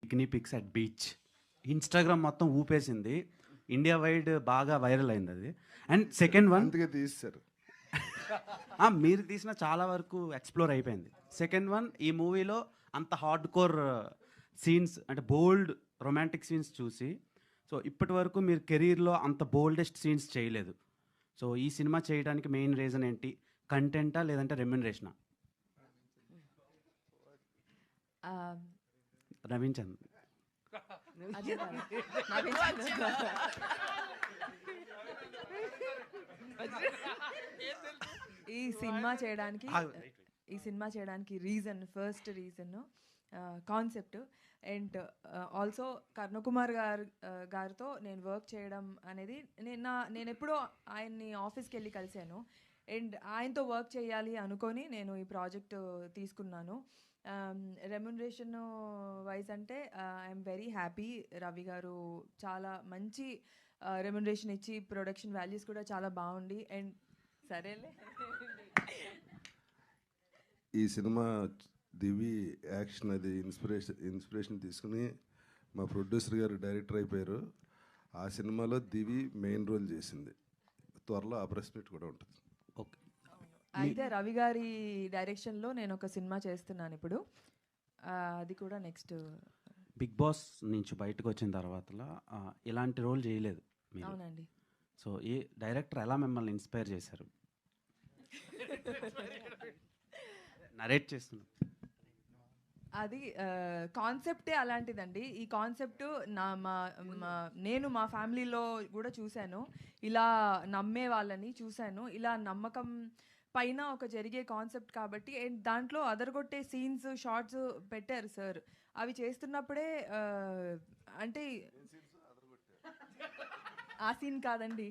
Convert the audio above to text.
Bikini pics at beach Instagram మొత్తం ఊపేసింది. India wide బాగా వైరల్ అయింది అది. అండ్ సెకండ్ వన్ అందుకే తీస్తారు. మీరు తీసిన చాలా వరకు ఎక్స్ప్లోర్ అయిపోయింది. సెకండ్ వన్, ఈ మూవీలో అంత హార్డ్ కోర్ సీన్స్ అంటే బోల్డ్ రొమాంటిక్ సీన్స్ చూసి, సో ఇప్పటి వరకు మీరు కెరీర్లో అంత బోల్డెస్ట్ సీన్స్ చేయలేదు. సో ఈ సినిమా చేయడానికి మెయిన్ రీజన్ ఏంటి? కంటెంటా లేదంటే రెమ్యునరేషనా? నవ్వించండి. ఈ సినిమా చేయడానికి first reason concept. And also Karnakumar గారితో నేను వర్క్ చేయడం అనేది నేను ఎప్పుడో ఆయన్ని ఆఫీస్కి వెళ్ళి కలిశాను. అండ్ ఆయనతో వర్క్ చేయాలి అనుకొని నేను ఈ ప్రాజెక్ట్ తీసుకున్నాను. రెమ్యునరేషన్ వైజ్ అంటే ఐఎమ్ వెరీ హ్యాపీ. రవి గారు చాలా మంచి రెమ్యునరేషన్ ఇచ్చి ప్రొడక్షన్ వాల్యూస్ కూడా చాలా బాగుండి. అండ్ సరేలే, ఈ సినిమా దివి యాక్షన్ అది ఇన్స్పిరేషన్ తీసుకుని మా ప్రొడ్యూసర్ గారు డైరెక్టర్ అయిపోయారు. ఆ సినిమాలో దివి మెయిన్ రోల్ చేసింది. త్వరలో ఆ ప్రెస్ మీట్ కూడా ఉంటుంది. ఓకే. అయితే రవి గారి డైరెక్షన్లో నేను ఒక సినిమా చేస్తున్నాను ఇప్పుడు. అది కూడా నెక్స్ట్. బిగ్ బాస్ నుంచి బయటకు వచ్చిన తర్వాత ఇలాంటి రోల్ చేయలేదు మీరు. అవునండి. సో ఈ డైరెక్టర్ ఎలా మిమ్మల్ని ఇన్స్పైర్ చేశారు? నరేట్ చేస్తున్నా. అది కాన్సెప్టే అలాంటిదండి. ఈ కాన్సెప్ట్ నేను మా ఫ్యామిలీలో కూడా చూశాను. ఇలా నమ్మే వాళ్ళని చూశాను. ఇలా నమ్మకం పైన ఒక జరిగే కాన్సెప్ట్ కాబట్టి. అండ్ దాంట్లో అదరగొట్టే సీన్స్, షార్ట్స్ పెట్టారు సార్. అవి చేస్తున్నప్పుడే అంటే ఆ సీన్ కాదండి,